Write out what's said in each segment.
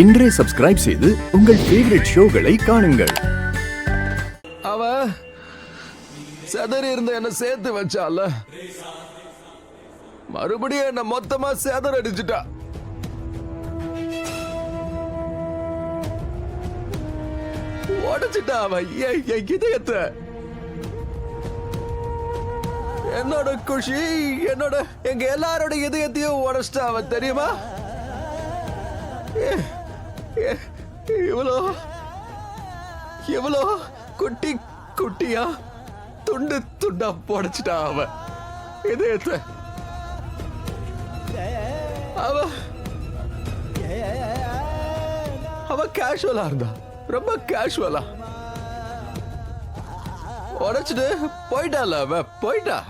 இன்றே சப்ஸ்கிரைப் செய்து உங்கள் ஃபேவரட் ஷோகளை காணுங்கள். அவ செதறி இருந்த என்ன சேர்த்து வச்சால, மறுபடியும் என்ன மொத்தமா செதற அடிச்சுட்டா. உடைச்சிட்டா அவ என் இதயத்தை. என்னோட குஷி, என்னோட எங்க எல்லாரோட இதயத்தையும் உடைச்சிட்டா அவ, தெரியுமா? இவ்வளோ இவ்வளோ குட்டி குட்டியா துண்டு துண்டா உடைச்சிட்டா அவ இதயத்தை. அவ அவ கேஷுவலா இருந்தா, ரொம்ப கேஷுவலா உடைச்சிட்டு போயிட்டால அவ. போயிட்டா.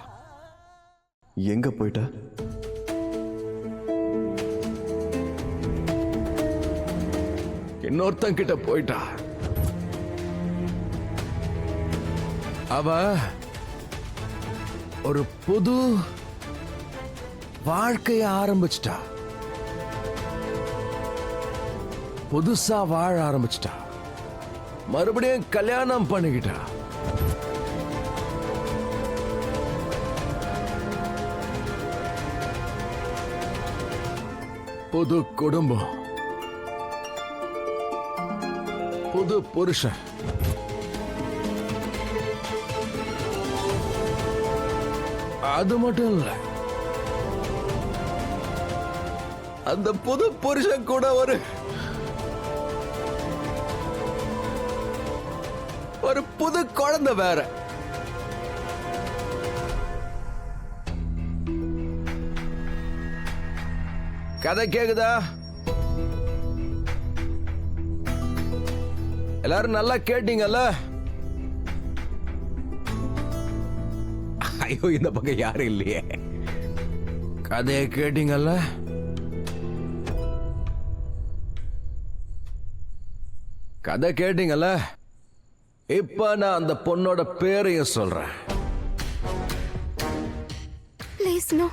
எங்க போயிட்டா? இன்னொருத்தன் கிட்ட போயிட்டா. அவ ஒரு புது வாழ்க்கைய ஆரம்பிச்சிட்டா. புதுசா வாழ ஆரம்பிச்சிட்டா. மறுபடியும் கல்யாணம் பண்ணிக்கிட்டா. புது குடும்பம், புது புருஷன். அது மட்டும் இல்ல, அந்த புது புருஷன் கூட ஒரு புது குழந்தை வேற. கதை கேக்குதா? எல்லாரும் நல்லா கேட்டீங்கல்ல? ஐயோ, இந்த பக்கம் யாரும் இல்லையே. கதையை கேட்டீங்கல்ல? கதை கேட்டீங்கல்ல? இப்ப நான் அந்த பொண்ணோட பேரையும் சொல்றேன். Please, no.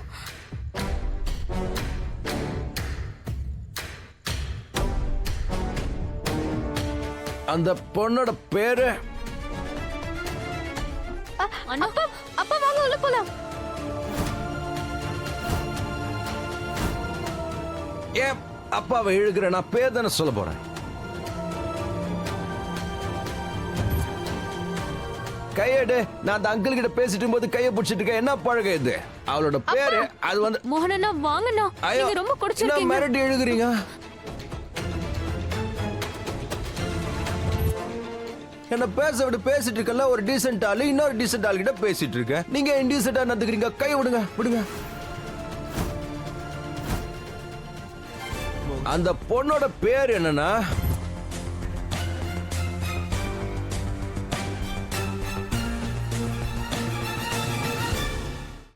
அந்த பொண்ணோட பேரு அப்பா, அப்பா வாங்க உள்ள போலாம். ஏன் அப்பாவை இழுக்கிற? நான் பேர் தானே சொல்ல போறேன். கையெடு. நான் அந்த அங்கிள் கிட்ட பேசிட்டு போது கையை பிடிச்சிட்டு இருக்க. என்ன பழகம் இது? அவளோட பேரு அது வந்து மோகனண்ணா வாங்கண்ணா, நீங்க ரொம்ப குடிச்சிருக்கீங்க. மிரட்டி எழுதுறீங்க. என்ன பேச விட்டு பேசிட்டு இருக்கல. ஒரு டீசென்ட் ஆளு இன்னொரு டீசென்ட் ஆளு கிட்ட பேசிட்டு இருக்க. நீங்க இன்டீசென்ட்டா நடந்துக்கிறீங்க. கை விடுங்க, விடுங்க. அந்த பொண்ணோட பேர் என்னன்னா